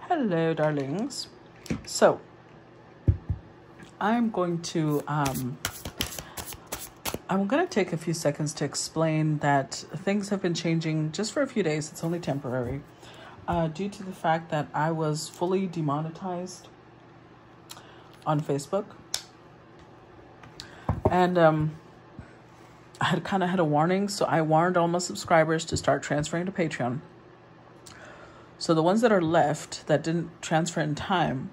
Hello, darlings. So I'm going to take a few seconds to explain that things have been changing just for a few days. It's only temporary, due to the fact that I was fully demonetized on Facebook, and I had kind of had a warning, so I warned all my subscribers to start transferring to Patreon. So the ones that are left that didn't transfer in time,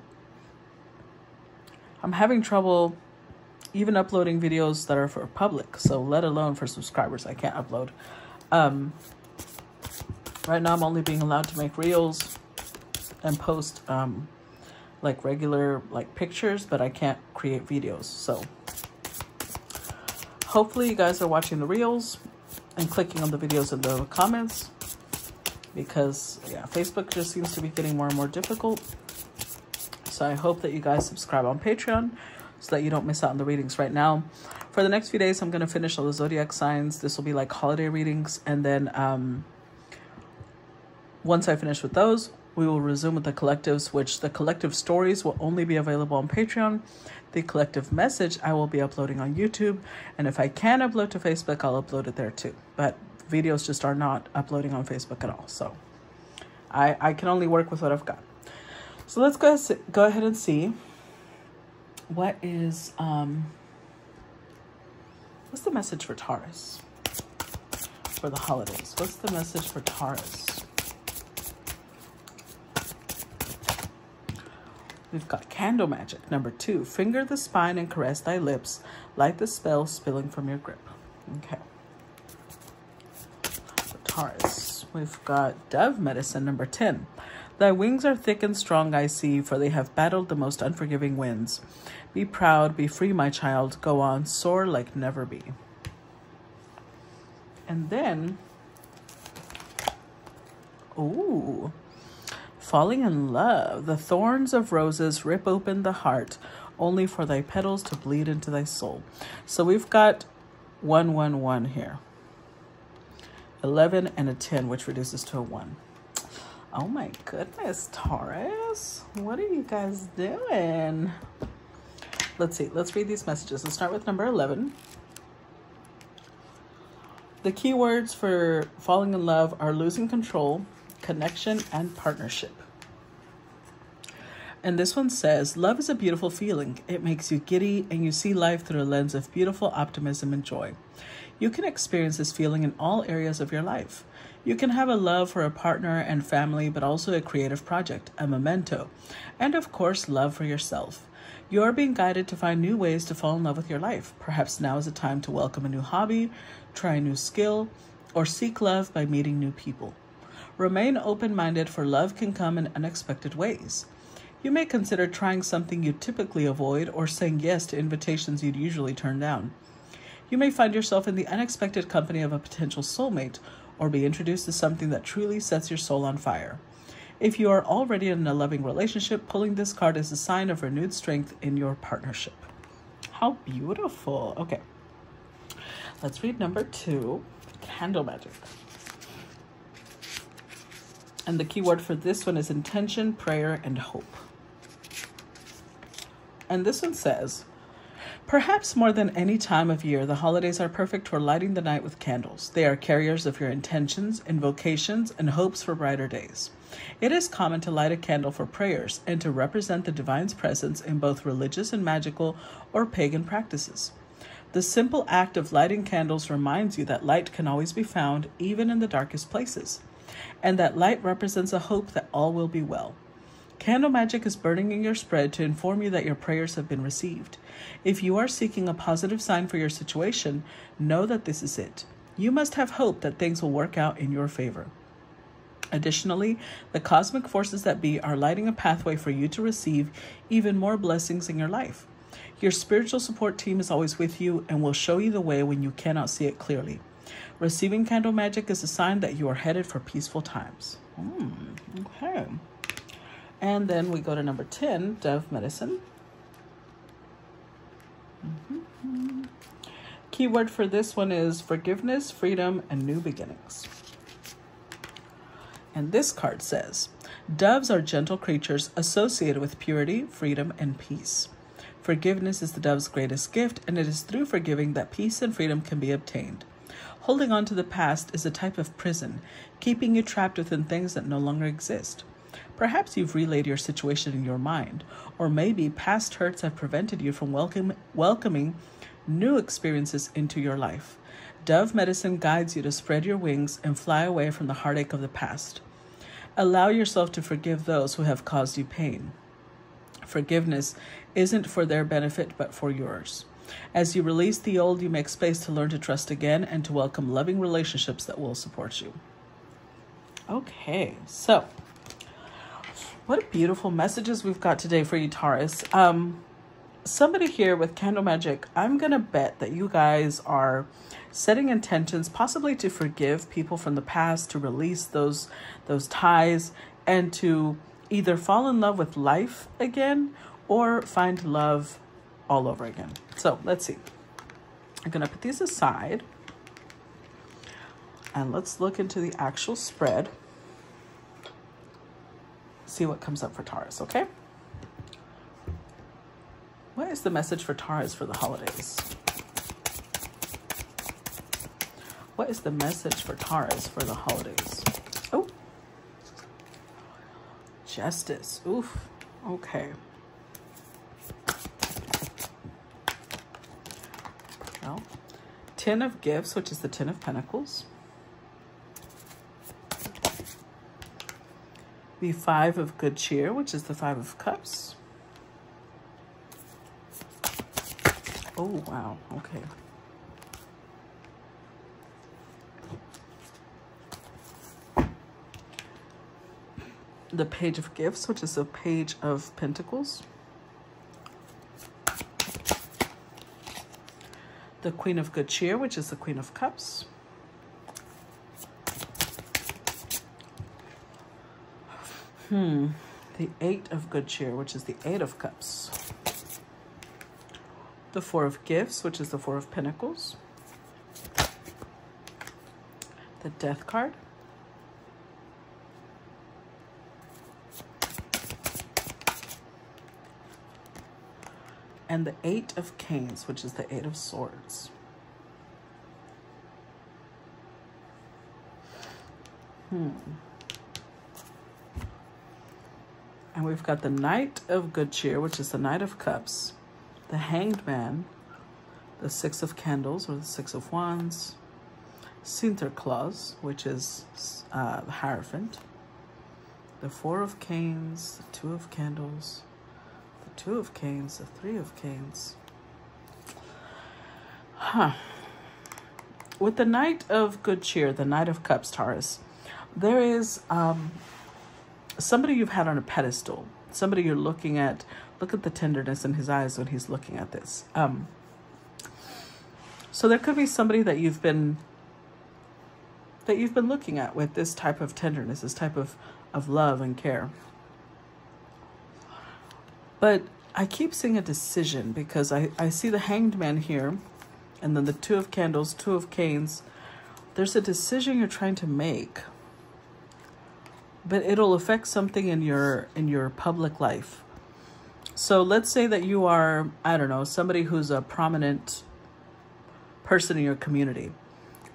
I'm having trouble even uploading videos that are for public, so let alone for subscribers. I can't upload. Right now I'm only being allowed to make reels and post like regular pictures, but I can't create videos. So hopefully you guys are watching the reels and clicking on the videos in the comments, because yeah, Facebook just seems to be getting more and more difficult. So I hope that you guys subscribe on Patreon so that you don't miss out on the readings. Right now, for the next few days, I'm going to finish all the zodiac signs. This will be like holiday readings. And then once I finish with those, we will resume with the collectives, which the collective stories will only be available on Patreon. The collective message I will be uploading on YouTube. And if I can upload to Facebook, I'll upload it there too. But videos just are not uploading on Facebook at all. So I can only work with what I've got. So let's go ahead and see what is what's the message for Taurus for the holidays. What's the message for Taurus? We've got candle magic. Number 2, finger the spine and caress thy lips, like the spell spilling from your grip. Okay. For Taurus, we've got dove medicine. Number 10. Thy wings are thick and strong, I see, for they have battled the most unforgiving winds. Be proud, be free, my child. Go on, soar like never be. And then, ooh, falling in love. The thorns of roses rip open the heart, only for thy petals to bleed into thy soul. So we've got 111 here. 11 and a 10, which reduces to a 1. Oh my goodness, Taurus. What are you guys doing? Let's see. Let's read these messages. Let's start with number 11. The key words for falling in love are losing control, connection, and partnership. And this one says, love is a beautiful feeling. It makes you giddy and you see life through a lens of beautiful optimism and joy. You can experience this feeling in all areas of your life. You can have a love for a partner and family, but also a creative project, a memento, and of course, love for yourself. You are being guided to find new ways to fall in love with your life. Perhaps now is a time to welcome a new hobby, try a new skill, or seek love by meeting new people. Remain open-minded, for love can come in unexpected ways. You may consider trying something you typically avoid or saying yes to invitations you'd usually turn down. You may find yourself in the unexpected company of a potential soulmate, or be introduced to something that truly sets your soul on fire. If you are already in a loving relationship, pulling this card is a sign of renewed strength in your partnership. How beautiful. Okay, let's read number 2, candle magic. And the key word for this one is intention, prayer, and hope. And this one says, perhaps more than any time of year, the holidays are perfect for lighting the night with candles. They are carriers of your intentions, invocations, and hopes for brighter days. It is common to light a candle for prayers and to represent the divine's presence in both religious and magical or pagan practices. The simple act of lighting candles reminds you that light can always be found even in the darkest places, and that light represents a hope that all will be well. Candle magic is burning in your spread to inform you that your prayers have been received. If you are seeking a positive sign for your situation, know that this is it. You must have hope that things will work out in your favor. Additionally, the cosmic forces that be are lighting a pathway for you to receive even more blessings in your life. Your spiritual support team is always with you and will show you the way when you cannot see it clearly. Receiving candle magic is a sign that you are headed for peaceful times. Okay. And then we go to number 10, dove medicine. Keyword for this one is forgiveness, freedom, and new beginnings. And this card says, Doves are gentle creatures associated with purity, freedom, and peace. Forgiveness is the dove's greatest gift, and it is through forgiving that peace and freedom can be obtained. Holding on to the past is a type of prison, keeping you trapped within things that no longer exist. Perhaps you've relayed your situation in your mind, or maybe past hurts have prevented you from welcoming new experiences into your life. Dove medicine guides you to spread your wings and fly away from the heartache of the past. Allow yourself to forgive those who have caused you pain. Forgiveness isn't for their benefit, but for yours. As you release the old, you make space to learn to trust again and to welcome loving relationships that will support you. Okay, so what beautiful messages we've got today for you, Taurus. Somebody here with candle magic, I'm going to bet that you guys are setting intentions possibly to forgive people from the past, to release those ties, and to either fall in love with life again or find love all over again. So let's see. I'm going to put these aside and let's look into the actual spread. See what comes up for Taurus, okay? What is the message for Taurus for the holidays? What is the message for Taurus for the holidays? Oh, Justice. Oof. Okay. Well, Ten of Gifts, which is the Ten of Pentacles. The Five of Good Cheer, which is the Five of Cups. Oh, wow. Okay. The Page of Gifts, which is the Page of Pentacles. The Queen of Good Cheer, which is the Queen of Cups. The Eight of Good Cheer, which is the Eight of Cups. The Four of Gifts, which is the Four of Pentacles. The Death card. And the Eight of Canes, which is the Eight of Swords. And we've got the Knight of Good Cheer, which is the Knight of Cups. The Hanged Man, the Six of Candles, or the Six of Wands. Sinterklaas, which is the Hierophant. The Four of Canes, the Two of Candles. Two of Canes, the Three of Canes. With the Knight of Good Cheer, the Knight of Cups, Taurus, there is somebody you've had on a pedestal. Somebody you're looking at. Look at the tenderness in his eyes when he's looking at this. So there could be somebody that you've been looking at with this type of tenderness, this type of love and care. But I keep seeing a decision because I see the Hanged Man here, and then the Two of Candles, Two of Canes. There's a decision you're trying to make, but it'll affect something in your public life. So let's say that you are, I don't know, somebody who's a prominent person in your community.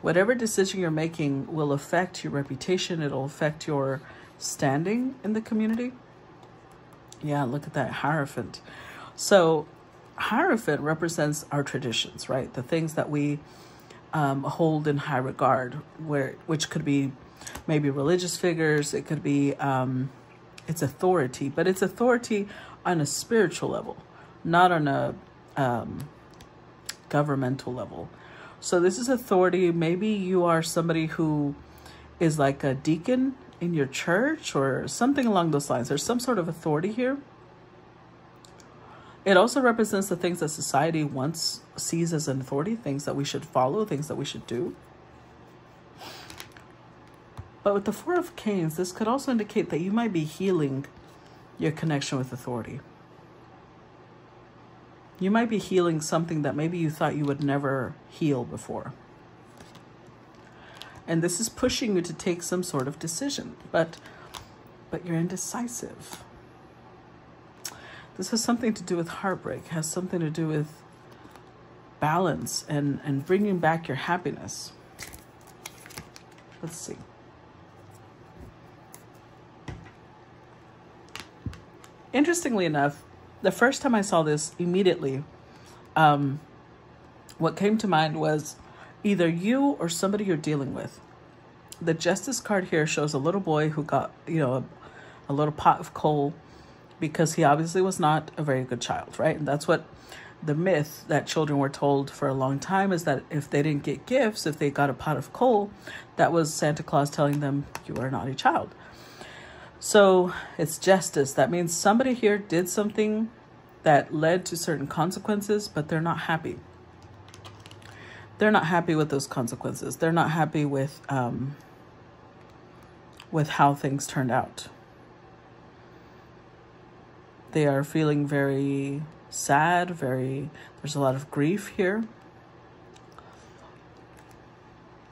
Whatever decision you're making will affect your reputation. It'll affect your standing in the community. Yeah, look at that Hierophant. So Hierophant represents our traditions, right? The things that we hold in high regard, which could be maybe religious figures. It could be it's authority, but it's authority on a spiritual level, not on a governmental level. So this is authority. Maybe you are somebody who is like a deacon in your church or something along those lines. There's some sort of authority here. It also represents the things that society once sees as an authority, things that we should follow, things that we should do. But with the Four of Canes, this could also indicate that you might be healing your connection with authority. You might be healing something that maybe you thought you would never heal before. And this is pushing you to take some sort of decision. But but you're indecisive. This has something to do with heartbreak, has something to do with balance and bringing back your happiness. Let's see. Interestingly enough, the first time I saw this, immediately, what came to mind was either you or somebody you're dealing with. The Justice card here shows a little boy who got, a little pot of coal because he obviously was not a very good child, right? And that's what the myth that children were told for a long time, is that if they didn't get gifts, if they got a pot of coal, that was Santa Claus telling them you are a naughty child. So it's justice. That means somebody here did something that led to certain consequences, but they're not happy. They're not happy with those consequences. They're not happy with how things turned out. They are feeling very sad, there's a lot of grief here.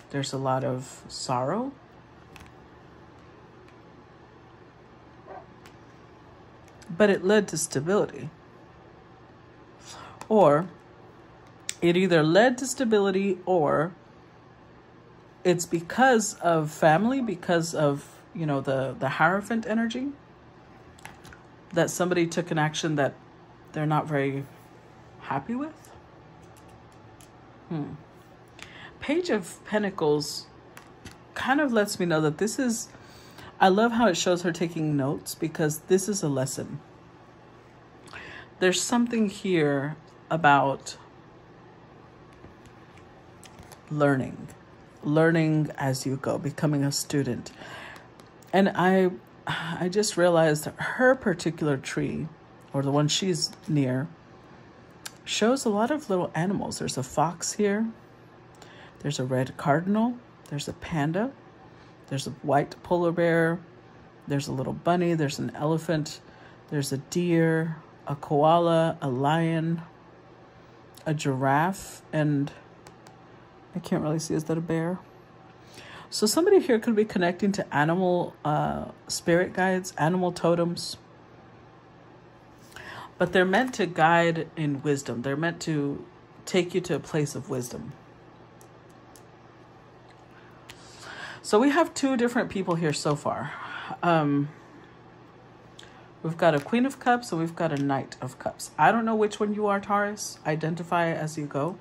There's a lot of sorrow. But it led to stability. Or it either led to stability, or it's because of family, because of, the Hierophant energy, that somebody took an action that they're not very happy with. Page of Pentacles kind of lets me know that this is, I love how it shows her taking notes, because this is a lesson. There's something here about learning as you go, becoming a student. And I just realized her particular tree, or the one she's near, shows a lot of little animals. There's a fox here. There's a red cardinal. There's a panda. There's a white polar bear. There's a little bunny. There's an elephant. There's a deer, a koala, a lion, a giraffe, and I can't really see, is that a bear? So somebody here could be connecting to animal spirit guides, animal totems. But they're meant to guide in wisdom. They're meant to take you to a place of wisdom. So we have two different people here so far. We've got a Queen of Cups and we've got a Knight of Cups. I don't know which one you are, Taurus. Identify as you go.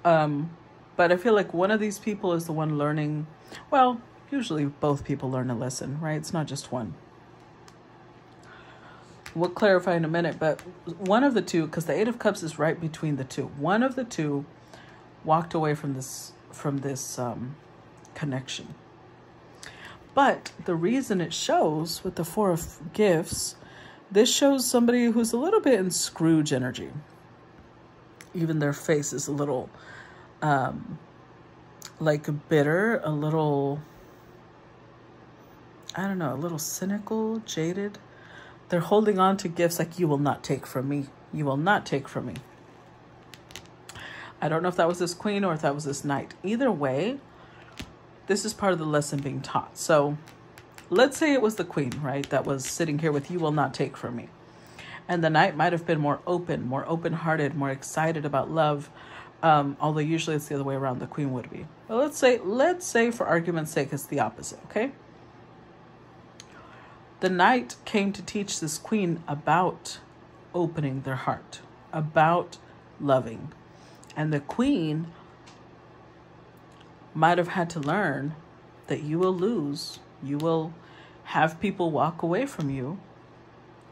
But I feel like one of these people is the one learning. Well, usually both people learn a lesson, right? It's not just one. We'll clarify in a minute, but one of the two, because the Eight of Cups is right between the two. One of the two walked away from this connection. But the reason it shows with the Four of Gifts, this shows somebody who's a little bit in Scrooge energy. Even their face is a little like bitter, a little, I don't know, a little cynical, jaded. They're holding on to gifts like, you will not take from me. You will not take from me. I don't know if that was this Queen or if that was this Knight. Either way, this is part of the lesson being taught. So let's say it was the Queen, right? That was sitting here with, you will not take from me. And the Knight might have been more open-hearted, more excited about love. Although usually it's the other way around, the Queen would be. But let's say for argument's sake, it's the opposite, okay? The Knight came to teach this Queen about opening their heart, about loving. And the Queen might have had to learn that you will lose. You will have people walk away from you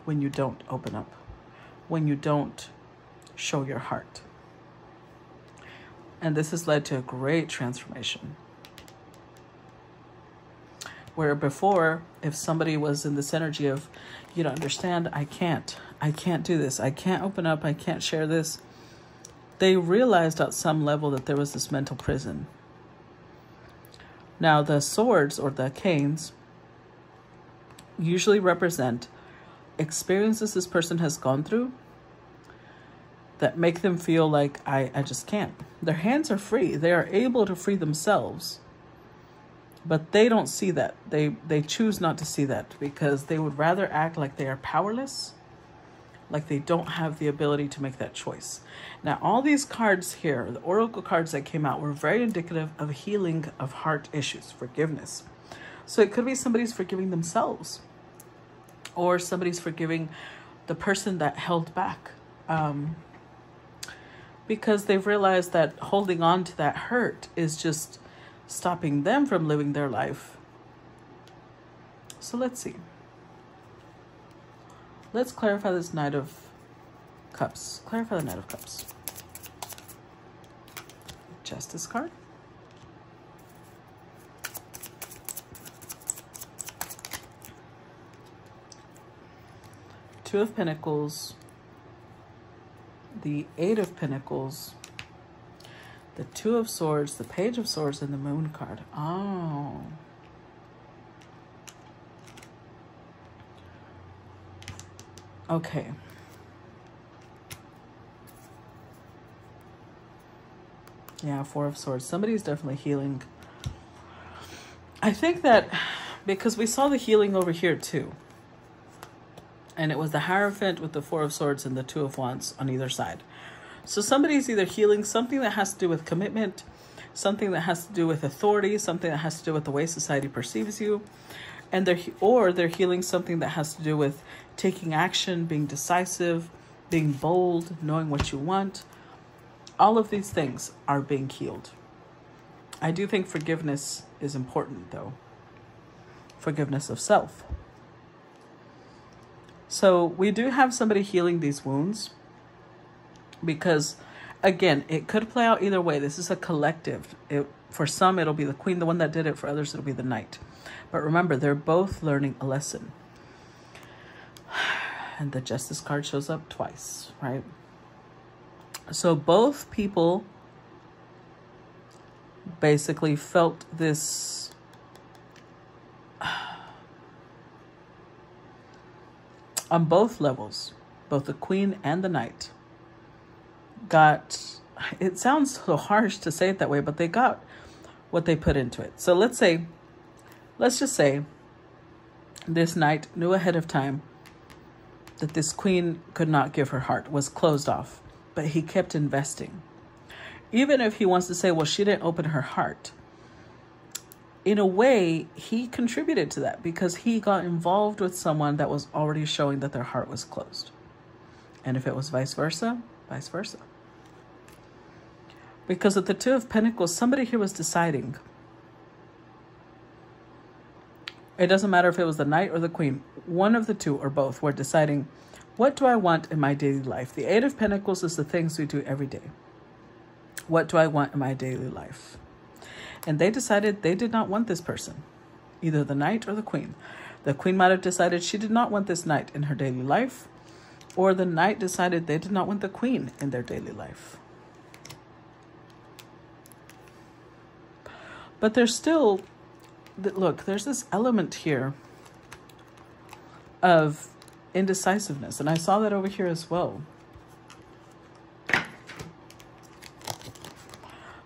when you don't open up, when you don't show your heart. And this has led to a great transformation. Where before, if somebody was in this energy of, you don't understand, I can't do this, I can't open up, I can't share this, they realized at some level that there was this mental prison. Now the swords or the canes usually represent experiences this person has gone through that make them feel like, I just can't. Their hands are free. They are able to free themselves. But they don't see that. They choose not to see that because they would rather act like they are powerless, like they don't have the ability to make that choice. Now, all these cards here, the oracle cards that came out, were very indicative of healing of heart issues, forgiveness. So it could be somebody's forgiving themselves, or somebody's forgiving the person that held back, because they've realized that holding on to that hurt is just stopping them from living their life. So let's see. Let's clarify this Knight of Cups. Clarify the Knight of Cups. Justice card. Two of Pentacles. The Eight of Pentacles. The Two of Swords, the Page of Swords, and the Moon card. Oh. Okay. Yeah, Four of Swords. Somebody's definitely healing. I think that because we saw the healing over here too. And it was the Hierophant with the Four of Swords and the Two of Wands on either side. So somebody's either healing something that has to do with commitment, something that has to do with authority, something that has to do with the way society perceives you, and they're healing something that has to do with taking action, being decisive, being bold, knowing what you want. All of these things are being healed. I do think forgiveness is important, though. Forgiveness of self. So we do have somebody healing these wounds. Because, again, it could play out either way. This is a collective. For some, it'll be the Queen, the one that did it. For others, it'll be the Knight. But remember, they're both learning a lesson. And the Justice card shows up twice, right? So both people basically felt this on both levels, both the Queen and the Knight got, it sounds so harsh to say it that way, but they got what they put into it. So let's just say this Knight knew ahead of time that this Queen could not give her heart, was closed off, but he kept investing. Even if he wants to say, well, she didn't open her heart, in a way, he contributed to that because he got involved with someone that was already showing that their heart was closed. And if it was vice versa, vice versa. Because at the Two of Pentacles, somebody here was deciding. It doesn't matter if it was the Knight or the Queen. One of the two or both were deciding, what do I want in my daily life? The Eight of Pentacles is the things we do every day. What do I want in my daily life? And they decided they did not want this person, either the Knight or the Queen. The Queen might have decided she did not want this Knight in her daily life, or the Knight decided they did not want the Queen in their daily life. But there's still, look, there's this element here of indecisiveness. And I saw that over here as well.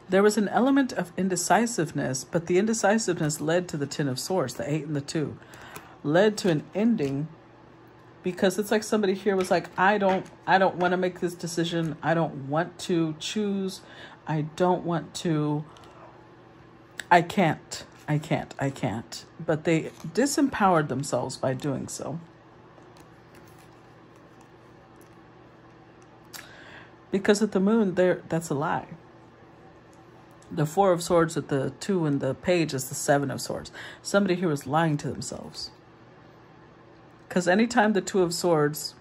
There was an element of indecisiveness, but the indecisiveness led to the Ten of Swords, the 8 and the 2, led to an ending, because it's like somebody here was like, I don't want to make this decision. I don't want to choose. I don't want to. I can't. But they disempowered themselves by doing so. Because at the Moon, that's a lie. The Four of Swords with the 2 and the Page is the 7 of Swords. Somebody here was lying to themselves. Because anytime the 2 of Swords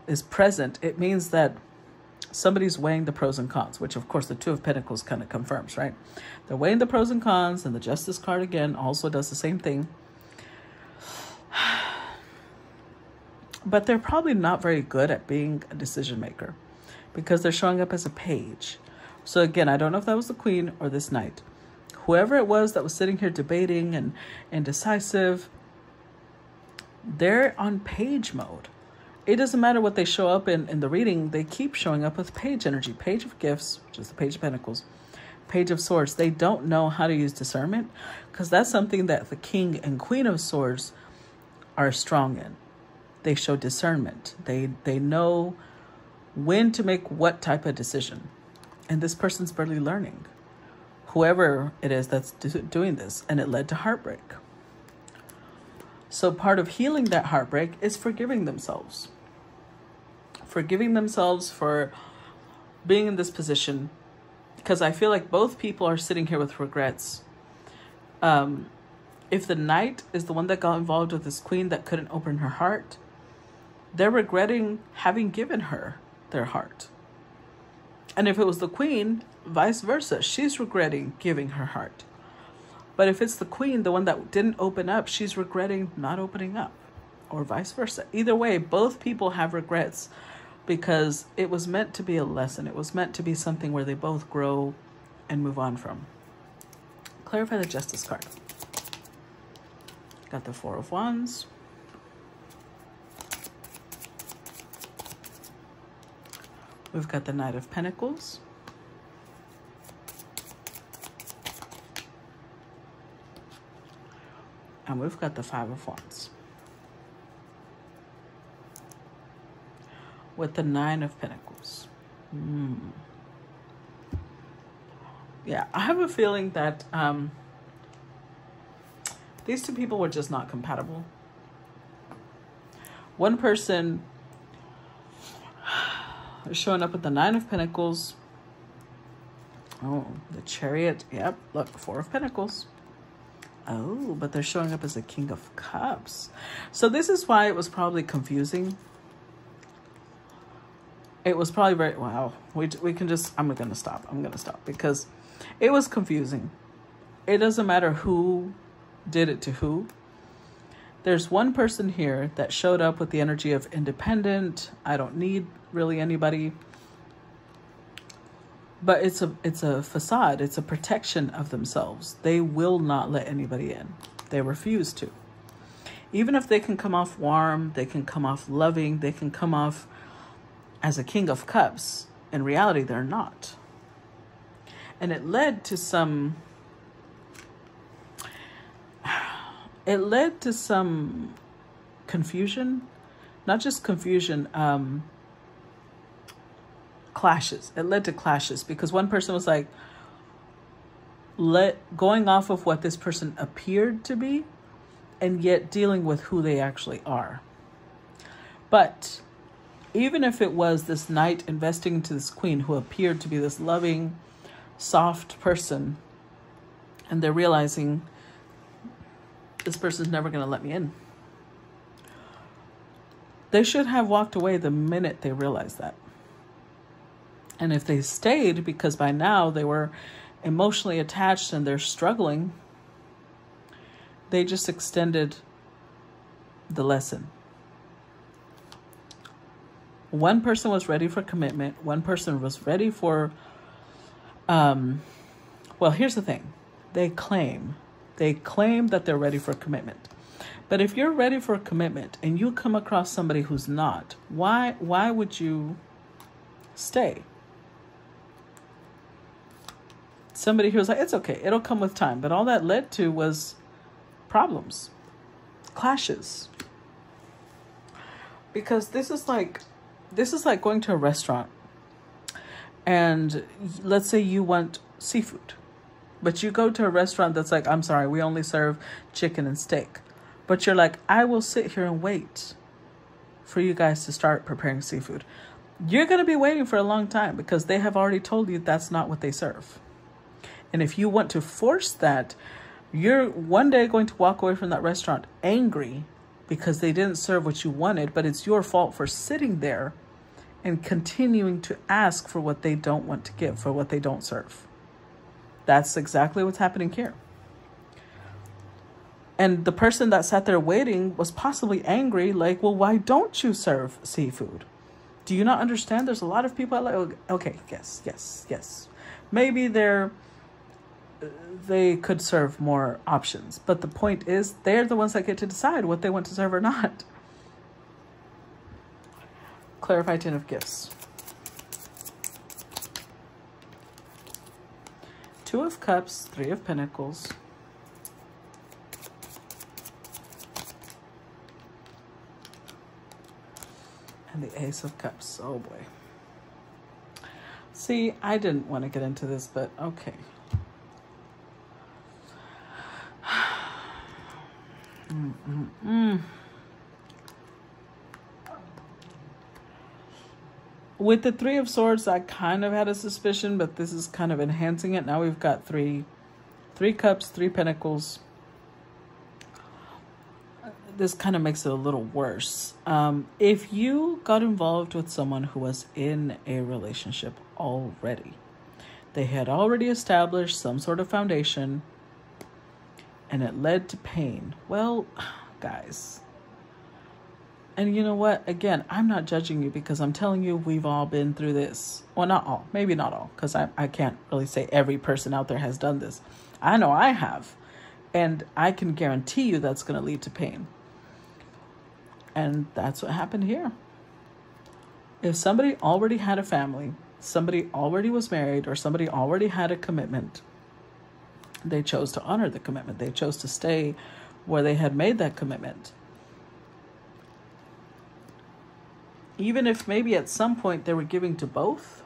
is present, it means that somebody's weighing the pros and cons, which of course the Two of Pentacles kind of confirms, right? They're weighing the pros and cons, and the Justice card again also does the same thing. But they're probably not very good at being a decision maker because they're showing up as a Page. So again, I don't know if that was the Queen or this Knight. Whoever it was that was sitting here debating and indecisive, they're on Page mode. It doesn't matter what they show up in the reading. They keep showing up with Page energy. Page of Gifts, which is the Page of Pentacles. Page of Swords, they don't know how to use discernment, because that's something that the King and Queen of Swords are strong in. They show discernment. They know when to make what type of decision. And this person's barely learning. Whoever it is that's doing this, and it led to heartbreak. So part of healing that heartbreak is forgiving themselves. Forgiving themselves for being in this position, because I feel like both people are sitting here with regrets. If the Knight is the one that got involved with this Queen that couldn't open her heart, they're regretting having given her their heart. And if it was the Queen, vice versa, she's regretting giving her heart. But if it's the Queen, the one that didn't open up, she's regretting not opening up, or vice versa. Either way, both people have regrets, because it was meant to be a lesson. It was meant to be something where they both grow and move on from. Clarify the Justice card. Got the Four of Wands. We've got the Knight of Pentacles. And we've got the Five of Wands. With the Nine of Pentacles. Yeah, I have a feeling that these two people were just not compatible. One person is showing up with the Nine of Pentacles. Oh, the Chariot. Yep, look, Four of Pentacles. Oh, but they're showing up as a King of Cups. So this is why it was probably confusing. It was probably very, wow, we can just, I'm going to stop because it was confusing. It doesn't matter who did it to who. There's one person here that showed up with the energy of independent. I don't need really anybody. But it's a facade. It's a protection of themselves. They will not let anybody in. They refuse to. Even if they can come off warm, they can come off loving, they can come off as a King of Cups, in reality, they're not. And it led to some confusion, not just confusion, clashes. It led to clashes because one person was like, going off of what this person appeared to be, and yet dealing with who they actually are. But even if it was this Knight investing into this Queen who appeared to be this loving, soft person, and they're realizing this person's never going to let me in, they should have walked away the minute they realized that. And if they stayed, because by now they were emotionally attached and they're struggling, they just extended the lesson. One person was ready for commitment. One person was ready for, well, here's the thing. They claim that they're ready for commitment. But if you're ready for a commitment and you come across somebody who's not, why would you stay? Somebody who was like, it's okay, it'll come with time. But all that led to was problems, clashes. Because this is like going to a restaurant and let's say you want seafood, but you go to a restaurant that's like, I'm sorry, we only serve chicken and steak. But you're like, I will sit here and wait for you guys to start preparing seafood. You're going to be waiting for a long time because they have already told you that's not what they serve. And if you want to force that, you're one day going to walk away from that restaurant angry because they didn't serve what you wanted, but it's your fault for sitting there and continuing to ask for what they don't want to give, for what they don't serve. That's exactly what's happening here. And the person that sat there waiting was possibly angry, like, well, why don't you serve seafood? Do you not understand? There's a lot of people that like, okay, yes. Maybe they could serve more options. But the point is, they're the ones that get to decide what they want to serve or not. Clarify Ten of Gifts. Two of Cups, Three of Pentacles, and the Ace of Cups. Oh boy. See, I didn't want to get into this, but okay. With the Three of Swords, I kind of had a suspicion, but this is kind of enhancing it. Now we've got three Cups, Three Pentacles. This kind of makes it a little worse. If you got involved with someone who was in a relationship already, they had already established some sort of foundation, and it led to pain. Well, guys, and you know what? Again, I'm not judging you because I'm telling you we've all been through this. Well, not all. Maybe not all, because I can't really say every person out there has done this. I know I have. And I can guarantee you that's going to lead to pain. And that's what happened here. If somebody already had a family, somebody already was married, or somebody already had a commitment, they chose to honor the commitment. They chose to stay where they had made that commitment. Even if maybe at some point they were giving to both,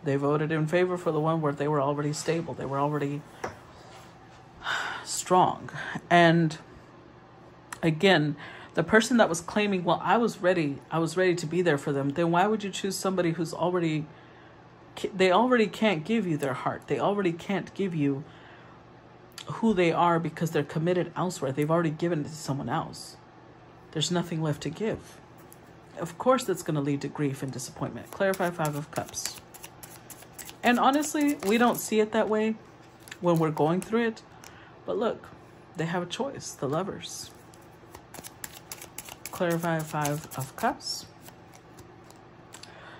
they voted in favor for the one where they were already stable. They were already strong. And again, the person that was claiming, well, I was ready to be there for them, then why would you choose somebody who's they already can't give you their heart. They already can't give you who they are because they're committed elsewhere. They've already given it to someone else. There's nothing left to give. Of course, that's going to lead to grief and disappointment. Clarify Five of Cups. And honestly, we don't see it that way when we're going through it. But look, they have a choice. The Lovers. Clarify Five of Cups.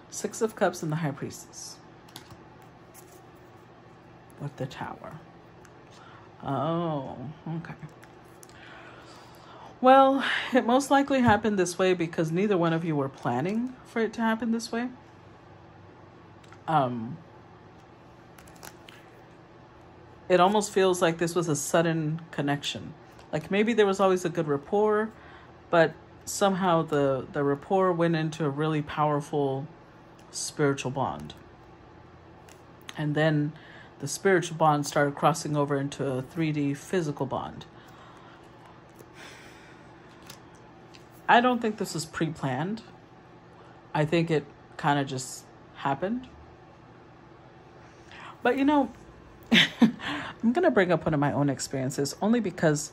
Six of Cups and the High Priestess. With the Tower. Oh, okay. Well, it most likely happened this way because neither one of you were planning for it to happen this way. It almost feels like this was a sudden connection. Like maybe there was always a good rapport, but somehow the rapport went into a really powerful spiritual bond. And then the spiritual bond started crossing over into a 3D physical bond. I don't think this is pre-planned. I think it kind of just happened. But you know, I'm going to bring up one of my own experiences only because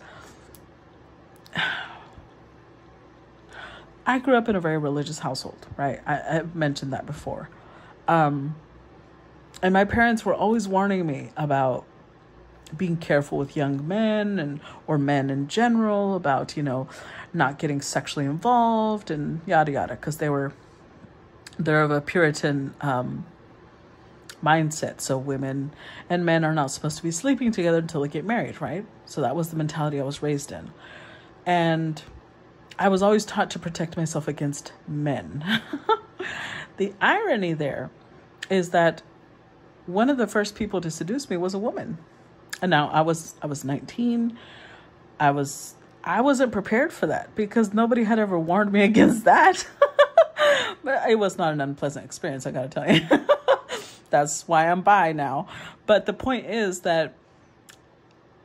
I grew up in a very religious household, right? I've mentioned that before. And my parents were always warning me about being careful with young men or men in general, about, you know, not getting sexually involved and yada yada, because they're of a Puritan mindset. So women and men are not supposed to be sleeping together until they get married, right? So that was the mentality I was raised in. And I was always taught to protect myself against men. The irony there is that one of the first people to seduce me was a woman. And now I was 19. I wasn't prepared for that because nobody had ever warned me against that. But it was not an unpleasant experience, I gotta tell you. That's why I'm bi now. But the point is that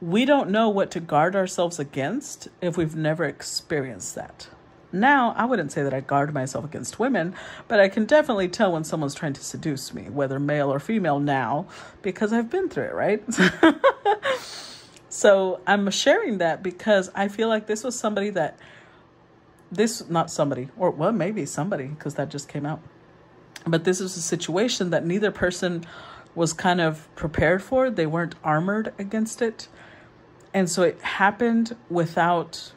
we don't know what to guard ourselves against if we've never experienced that. Now, I wouldn't say that I guard myself against women, but I can definitely tell when someone's trying to seduce me, whether male or female now, because I've been through it, right? So I'm sharing that because I feel like this was somebody that, not somebody, or well, maybe somebody, because that just came out. But this is a situation that neither person was kind of prepared for. They weren't armored against it. And so it happened without,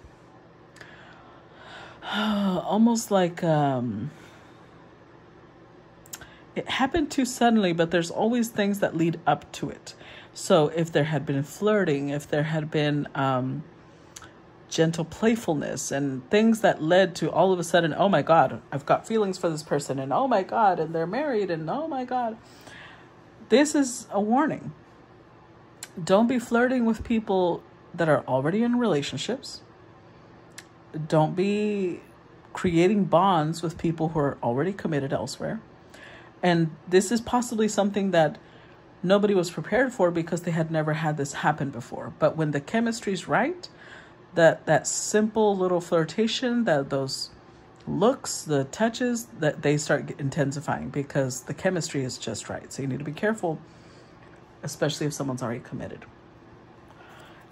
almost like, it happened too suddenly, but there's always things that lead up to it. So if there had been flirting, if there had been gentle playfulness and things that led to all of a sudden, oh my God, I've got feelings for this person, and oh my God, and they're married, and oh my God. This is a warning. Don't be flirting with people that are already in relationships. Don't be creating bonds with people who are already committed elsewhere. And this is possibly something that nobody was prepared for because they had never had this happen before. But when the chemistry's right, that simple little flirtation, those looks, the touches, that they start intensifying because the chemistry is just right. So you need to be careful, especially if someone's already committed.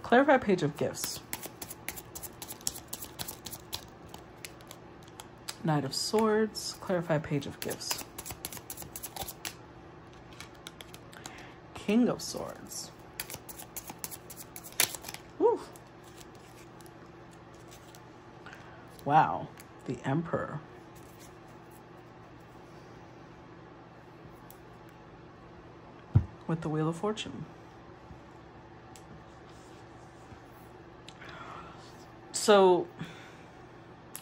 Clarify page of gifts. Knight of Swords. Clarify page of gifts. King of Swords. Whew. Wow. The Emperor. With the Wheel of Fortune. So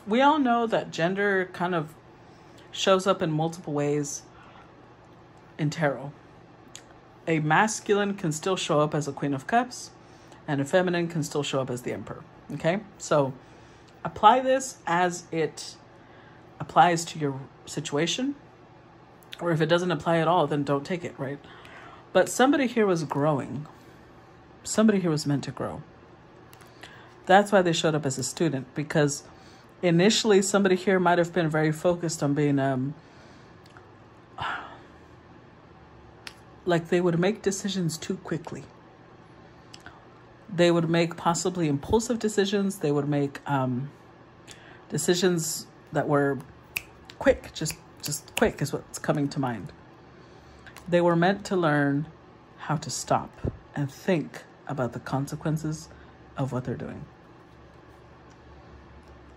we all know that gender kind of shows up in multiple ways in tarot. A masculine can still show up as a Queen of Cups, and a feminine can still show up as the Emperor. Okay? So apply this as it applies to your situation. Or if it doesn't apply at all, then don't take it, right? But somebody here was growing. Somebody here was meant to grow. That's why they showed up as a student, because initially somebody here might have been very focused on being like they would make decisions too quickly. They would make possibly impulsive decisions. They would make decisions that were quick, just quick is what's coming to mind. They were meant to learn how to stop and think about the consequences of what they're doing.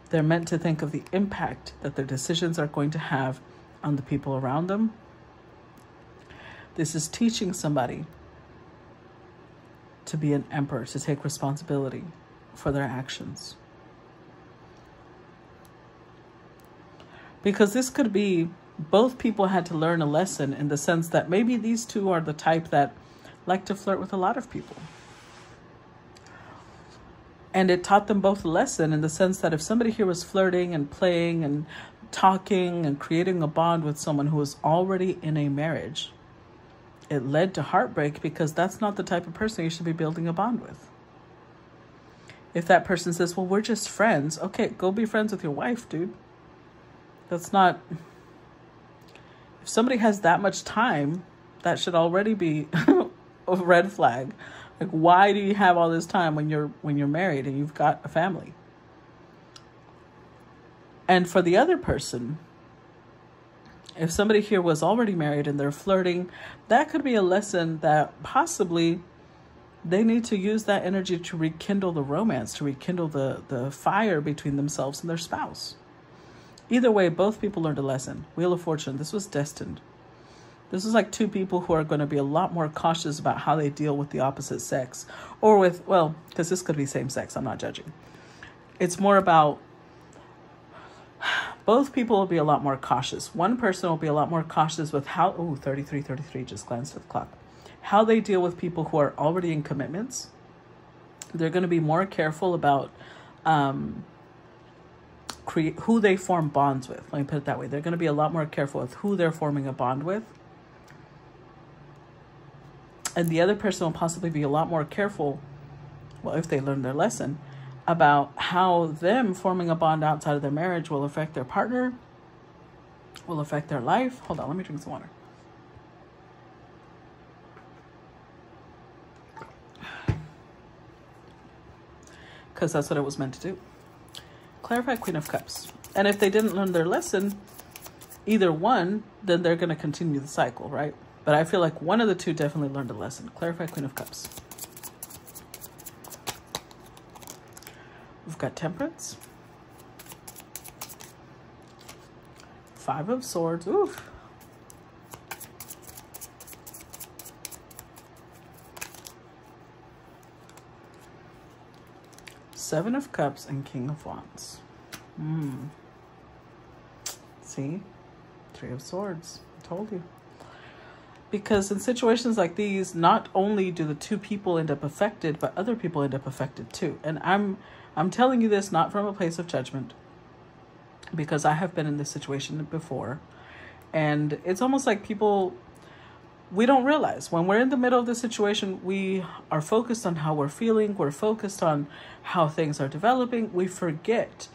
They're meant to think of the impact that their decisions are going to have on the people around them. This is teaching somebody to be an emperor, to take responsibility for their actions. Because this could be both people had to learn a lesson in the sense that maybe these two are the type that like to flirt with a lot of people. And it taught them both a lesson in the sense that if somebody here was flirting and playing and talking and creating a bond with someone who was already in a marriage, it led to heartbreak because that's not the type of person you should be building a bond with. If that person says, well, we're just friends. Okay, go be friends with your wife, dude. That's not... If somebody has that much time, that should already be a red flag. Like, why do you have all this time when you're married and you've got a family? And for the other person, if somebody here was already married and they're flirting, that could be a lesson that possibly they need to use that energy to rekindle the romance, to rekindle the fire between themselves and their spouse. Either way, both people learned a lesson. Wheel of Fortune, this was destined. This is like two people who are going to be a lot more cautious about how they deal with the opposite sex. Or with, well, because this could be same sex, I'm not judging. It's more about both people will be a lot more cautious. One person will be a lot more cautious with how, 33, just glanced at the clock. How they deal with people who are already in commitments. They're going to be more careful about who they form bonds with. Let me put it that way. They're going to be a lot more careful with who they're forming a bond with. And the other person will possibly be a lot more careful, well, if they learn their lesson, about how them forming a bond outside of their marriage will affect their partner, will affect their life. Hold on, let me drink some water. Because that's what it was meant to do. Clarify Queen of Cups. And if they didn't learn their lesson, either one, then they're going to continue the cycle, right? But I feel like one of the two definitely learned a lesson. Clarify Queen of Cups. We've got Temperance. Five of Swords. Oof. Seven of Cups and King of Wands. See? Three of Swords. I told you. Because in situations like these, not only do the two people end up affected, but other people end up affected too. And I'm telling you this not from a place of judgment, because I have been in this situation before. And it's almost like we don't realize when we're in the middle of the situation, we are focused on how we're feeling. We're focused on how things are developing. We forget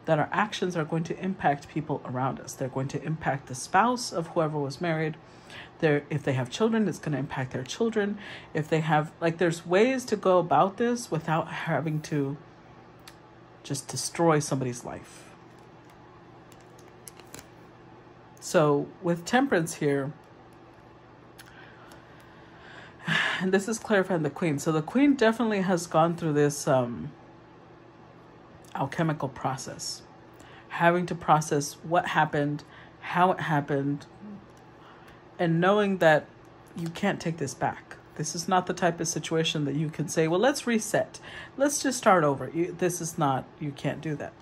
that our actions are going to impact people around us. They're going to impact the spouse of whoever was married. If they have children, it's going to impact their children. If they have, there's ways to go about this without having to just destroy somebody's life. So with Temperance here, and this is clarifying the Queen. So the Queen definitely has gone through this alchemical process, having to process what happened, how it happened, and knowing that you can't take this back. This is not the type of situation that you can say, well, let's reset. Let's just start over. You can't do that.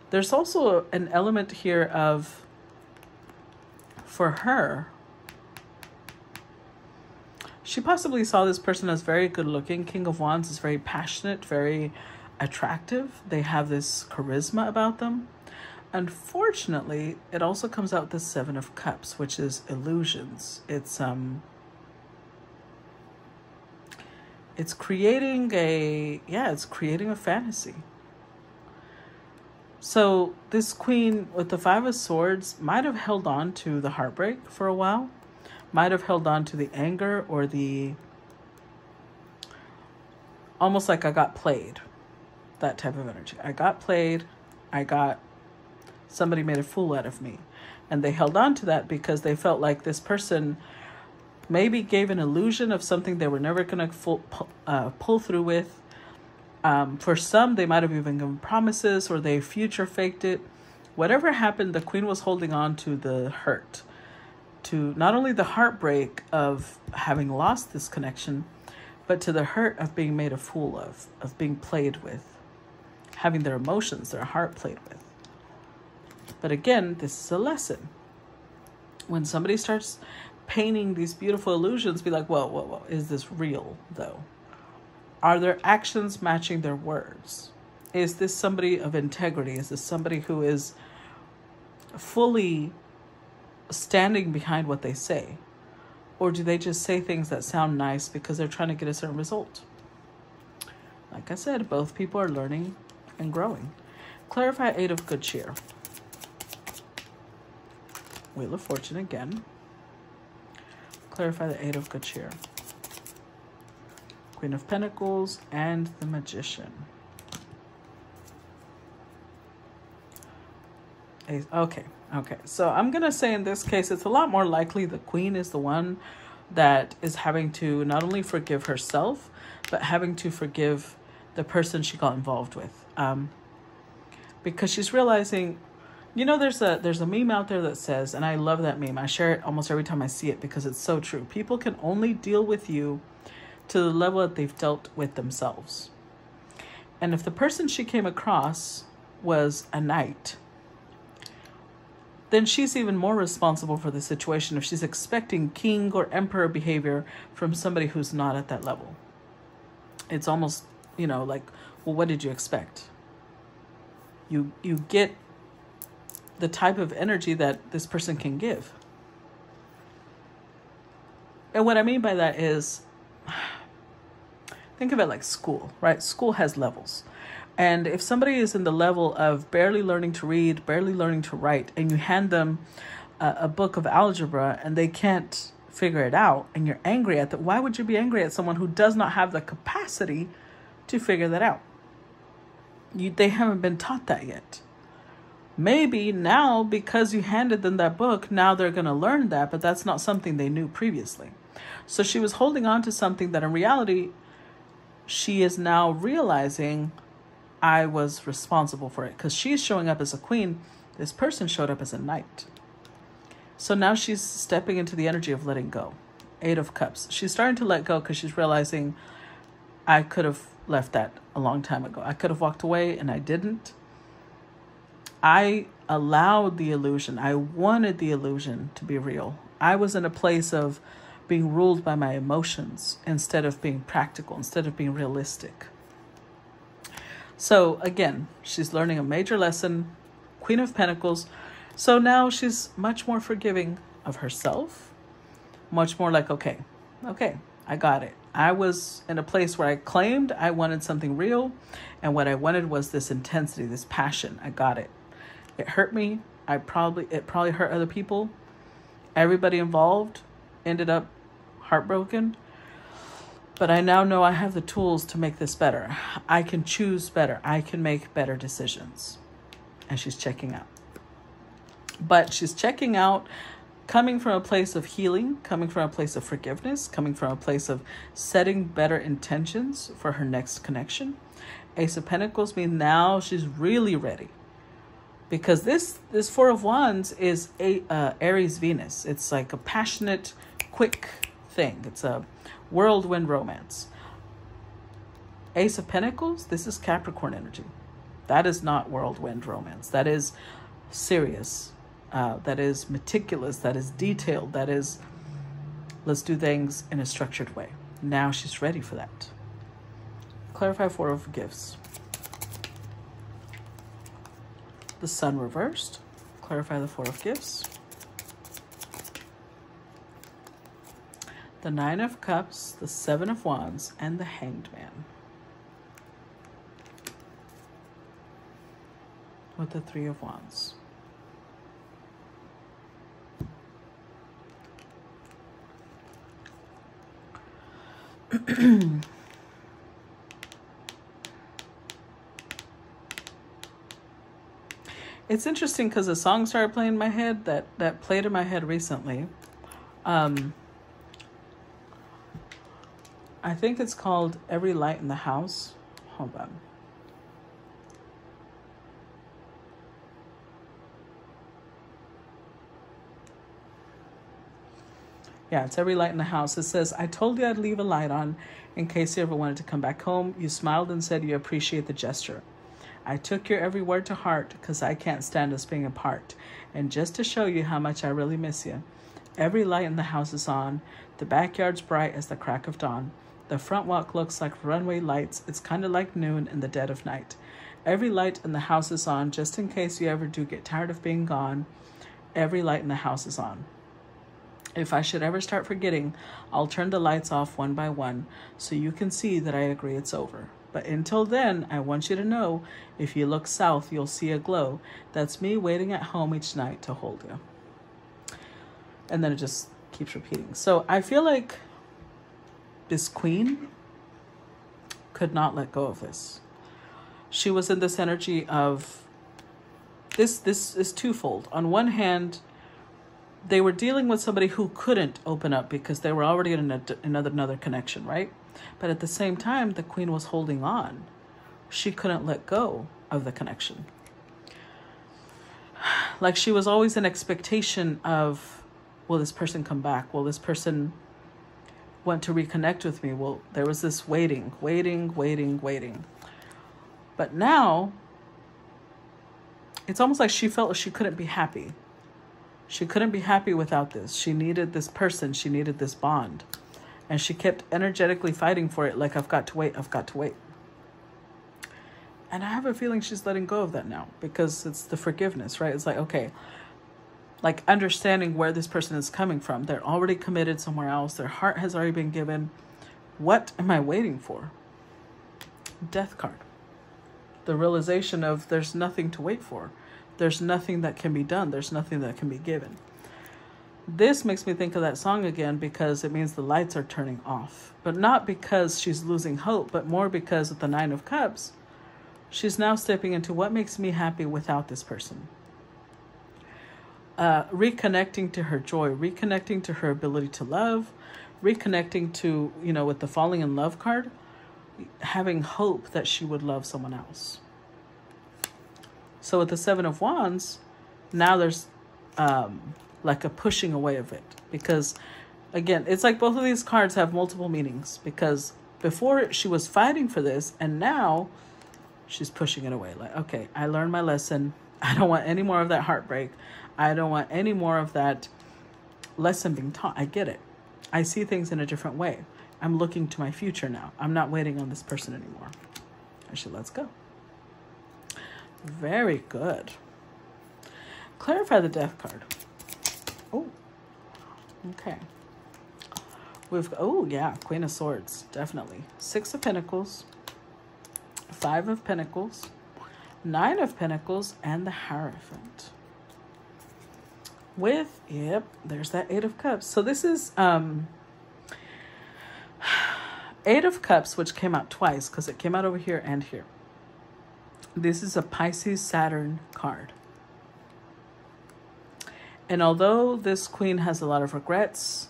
There's also an element here of, for her, she possibly saw this person as very good looking. King of Wands is very passionate, very attractive. They have this charisma about them. Unfortunately, it also comes out the Seven of Cups, which is illusions. It's creating a fantasy. So this Queen with the Five of Swords might have held on to the heartbreak for a while, might have held on to the anger or almost like I got played, that type of energy. I got played, somebody made a fool out of me. And they held on to that because they felt like this person maybe gave an illusion of something they were never going to pull through with. For some, they might have even given promises or they future faked it. Whatever happened, the Queen was holding on to the hurt, to not only the heartbreak of having lost this connection, but to the hurt of being made a fool of being played with, having their emotions, their heart played with. But again, this is a lesson. When somebody starts painting these beautiful illusions, be like, whoa, is this real though? Are their actions matching their words? Is this somebody of integrity? Is this somebody who is fully standing behind what they say? Or do they just say things that sound nice because they're trying to get a certain result? Like I said, both people are learning and growing. Clarify Eight of Good Cheer. Wheel of Fortune again. Clarify the Eight of Good Cheer. Queen of Pentacles and the Magician. Okay. So I'm going to say in this case, it's a lot more likely the Queen is the one that is having to not only forgive herself, but having to forgive the person she got involved with. Because she's realizing, there's a meme out there that says, and I love that meme. I share it almost every time I see it because it's so true. People can only deal with you to the level that they've dealt with themselves. And if the person she came across was a knight, then she's even more responsible for the situation if she's expecting king or emperor behavior from somebody who's not at that level. It's almost, like, well, what did you expect? You get the type of energy that this person can give. And what I mean by that is, think of it like school, right? School has levels. And if somebody is in the level of barely learning to read, barely learning to write, and you hand them a book of algebra and they can't figure it out, and you're angry at them, why would you be angry at someone who does not have the capacity to figure that out? They haven't been taught that yet. Maybe now, because you handed them that book, now they're going to learn that, but that's not something they knew previously. So she was holding on to something that in reality, she is now realizing, I was responsible for it. Because she's showing up as a queen, this person showed up as a knight. So now she's stepping into the energy of letting go. Eight of Cups. She's starting to let go because she's realizing, I could have left that a long time ago. I could have walked away and I didn't. I allowed the illusion. I wanted the illusion to be real. I was in a place of being ruled by my emotions instead of being practical, instead of being realistic. So again, she's learning a major lesson, Queen of Pentacles. So now she's much more forgiving of herself, much more like, okay, I got it. I was in a place where I claimed I wanted something real, and what I wanted was this intensity, this passion. I got it. It hurt me. It probably hurt other people. Everybody involved ended up heartbroken. But I now know I have the tools to make this better. I can choose better. I can make better decisions. And she's checking out. But she's checking out coming from a place of healing, coming from a place of forgiveness, coming from a place of setting better intentions for her next connection. Ace of Pentacles means now she's really ready. Because this Four of Wands is Aries Venus. It's like a passionate, quick thing. It's a whirlwind romance. Ace of Pentacles, this is Capricorn energy. That is not whirlwind romance. That is serious. That is meticulous. That is detailed. That is, let's do things in a structured way. Now she's ready for that. Clarify Four of Gifts. The Sun reversed. Clarify the Four of Gifts. The Nine of Cups, the Seven of Wands, and the Hanged Man. With the Three of Wands. It's interesting because a song started playing in my head that played in my head recently. I think it's called Every Light in the House. Hold on. Yeah, it's Every Light in the House. It says, I told you I'd leave a light on in case you ever wanted to come back home. You smiled and said you appreciate the gesture. I took your every word to heart because I can't stand us being apart. And just to show you how much I really miss you, every light in the house is on. The backyard's bright as the crack of dawn. The front walk looks like runway lights. It's kind of like noon in the dead of night. Every light in the house is on just in case you ever do get tired of being gone. Every light in the house is on. If I should ever start forgetting, I'll turn the lights off one by one so you can see that I agree it's over. But until then, I want you to know, if you look south, you'll see a glow. That's me waiting at home each night to hold you. And then it just keeps repeating. So I feel like this queen could not let go of this. She was in this energy of, this is twofold. On one hand, they were dealing with somebody who couldn't open up because they were already in another connection, right? But at the same time, the queen was holding on. She couldn't let go of the connection. Like she was always in expectation of, will this person come back? Will this person want to reconnect with me? Well, there was this waiting. But now, it's almost like she felt like she couldn't be happy. She couldn't be happy without this. She needed this person. She needed this bond. And she kept energetically fighting for it, like, I've got to wait. And I have a feeling she's letting go of that now because it's the forgiveness, right? It's like, okay, like understanding where this person is coming from. They're already committed somewhere else. Their heart has already been given. What am I waiting for? Death card. The realization of there's nothing to wait for. There's nothing that can be done. There's nothing that can be given. This makes me think of that song again because it means the lights are turning off. But not because she's losing hope, but more because with the Nine of Cups, she's now stepping into what makes me happy without this person. Reconnecting to her joy, reconnecting to her ability to love, reconnecting to, with the falling in love card, having hope that she would love someone else. So with the Seven of Wands, now there's like a pushing away of it. Because, again, it's like both of these cards have multiple meanings. Because before she was fighting for this, and now she's pushing it away. Like, okay, I learned my lesson. I don't want any more of that heartbreak. I don't want any more of that lesson being taught. I get it. I see things in a different way. I'm looking to my future now. I'm not waiting on this person anymore. Actually, let's go. Very good. Clarify the Death card. Oh, okay. Oh yeah, Queen of Swords, definitely. 6 of Pentacles, 5 of Pentacles, 9 of Pentacles, and the Hierophant. With, yep, there's that 8 of Cups. So this is 8 of Cups, which came out twice because it came out over here and here. This is a Pisces Saturn card. And although this queen has a lot of regrets,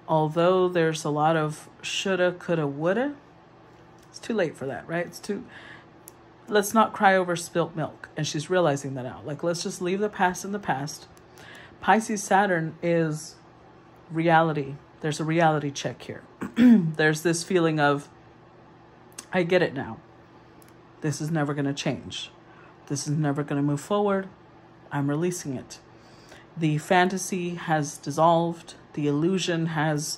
although there's a lot of shoulda, coulda, woulda, it's too late for that, right? Let's not cry over spilt milk. And she's realizing that now. Like, let's just leave the past in the past. Pisces Saturn is reality. There's a reality check here. There's this feeling of, I get it now. This is never going to change. This is never going to move forward. I'm releasing it. The fantasy has dissolved. The illusion has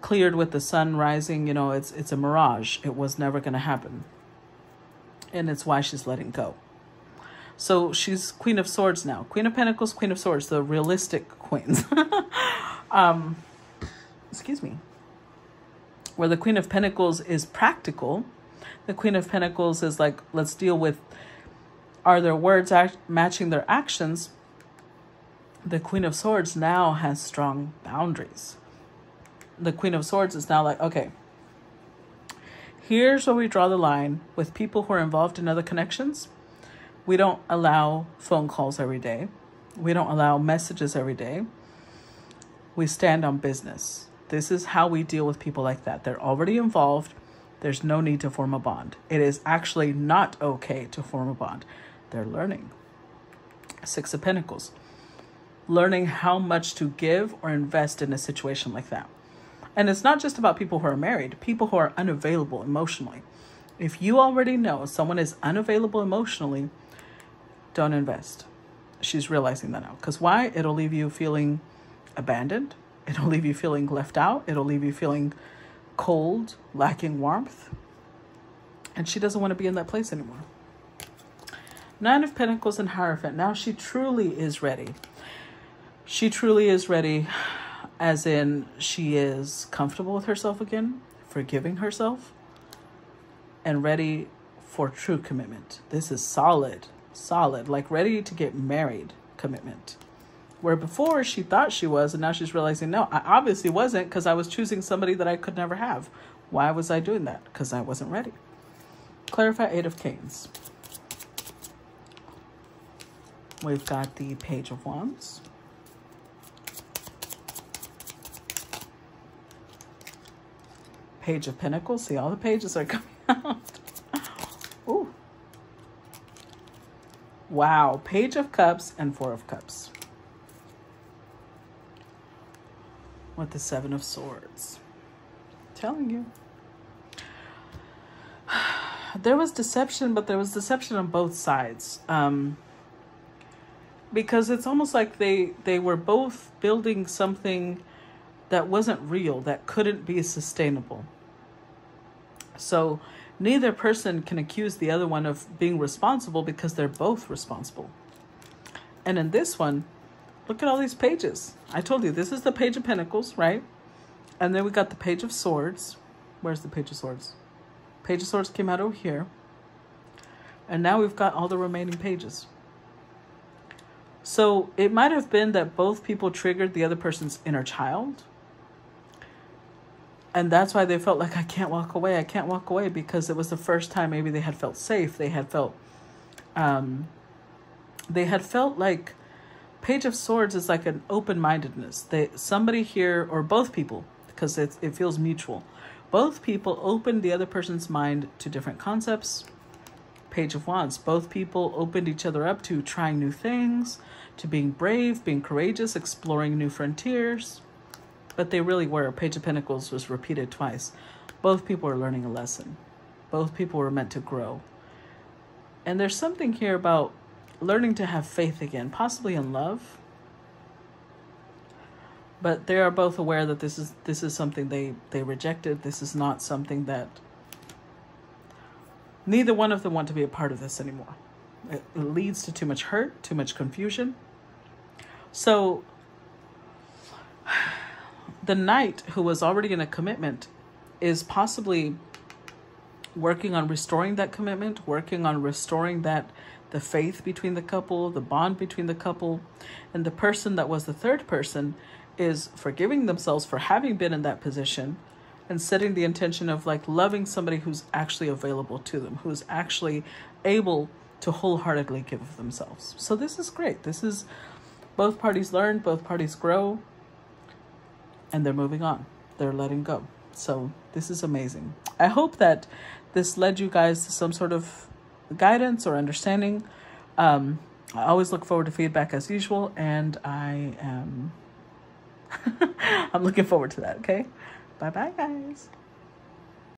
cleared with the sun rising. You know, it's a mirage. It was never going to happen. And it's why she's letting go. So she's Queen of Swords now. Queen of Pentacles, Queen of Swords, the realistic queens. Excuse me. Where the Queen of Pentacles is practical. The Queen of Pentacles is like, let's deal with, are their words matching their actions? The Queen of Swords now has strong boundaries. The Queen of Swords is now like, okay, here's where we draw the line with people who are involved in other connections. We don't allow phone calls every day. We don't allow messages every day. We stand on business. This is how we deal with people like that. They're already involved. There's no need to form a bond. It is actually not okay to form a bond. They're learning. 6 of Pentacles. Learning how much to give or invest in a situation like that. And it's not just about people who are married, people who are unavailable emotionally. If you already know someone is unavailable emotionally, don't invest. She's realizing that now. Because why? It'll leave you feeling abandoned. It'll leave you feeling left out. It'll leave you feeling cold, lacking warmth. And she doesn't want to be in that place anymore. 9 of Pentacles and Hierophant. Now she truly is ready. She truly is ready, as in she is comfortable with herself again, forgiving herself, and ready for true commitment. This is solid, like ready to get married commitment. Where before she thought she was, and now she's realizing, no, I obviously wasn't, because I was choosing somebody that I could never have. Why was I doing that? Because I wasn't ready. Clarify 8 of Canes. We've got the Page of Wands. Page of Pentacles. See, all the pages are coming out. Ooh. Wow. Page of Cups and 4 of Cups. With the 7 of Swords. I'm telling you. There was deception, but there was deception on both sides. Because it's almost like they were both building something that wasn't real, that couldn't be sustainable. So neither person can accuse the other one of being responsible because they're both responsible. And in this one, look at all these pages. I told you, this is the Page of Pentacles, right? And then we got the Page of Swords. Where's the Page of Swords? Page of Swords came out over here. And now we've got all the remaining pages. So it might have been that both people triggered the other person's inner child. And that's why they felt like, I can't walk away. I can't walk away, because it was the first time maybe they had felt safe. They had felt like Page of Swords is like an open-mindedness. Somebody here, or both people, because it feels mutual. Both people opened the other person's mind to different concepts. Page of Wands. Both people opened each other up to trying new things, to being brave, being courageous, exploring new frontiers. But they really were. Page of Pentacles was repeated twice. Both people were learning a lesson. Both people were meant to grow. And there's something here about learning to have faith again, possibly in love. But they are both aware that this is something they rejected. This is not something that neither one of them want to be a part of this anymore. It leads to too much hurt, too much confusion. So the knight, who was already in a commitment, is possibly working on restoring that commitment, working on restoring the faith between the couple, the bond between the couple. And the person that was the third person is forgiving themselves for having been in that position and setting the intention of like loving somebody who's actually available to them, who's actually able to wholeheartedly give of themselves. So this is great. This is both parties learn, both parties grow, and they're moving on. They're letting go. So this is amazing. I hope that this led you guys to some sort of guidance or understanding. I always look forward to feedback as usual, and I'm looking forward to that. Okay. Bye-bye, guys.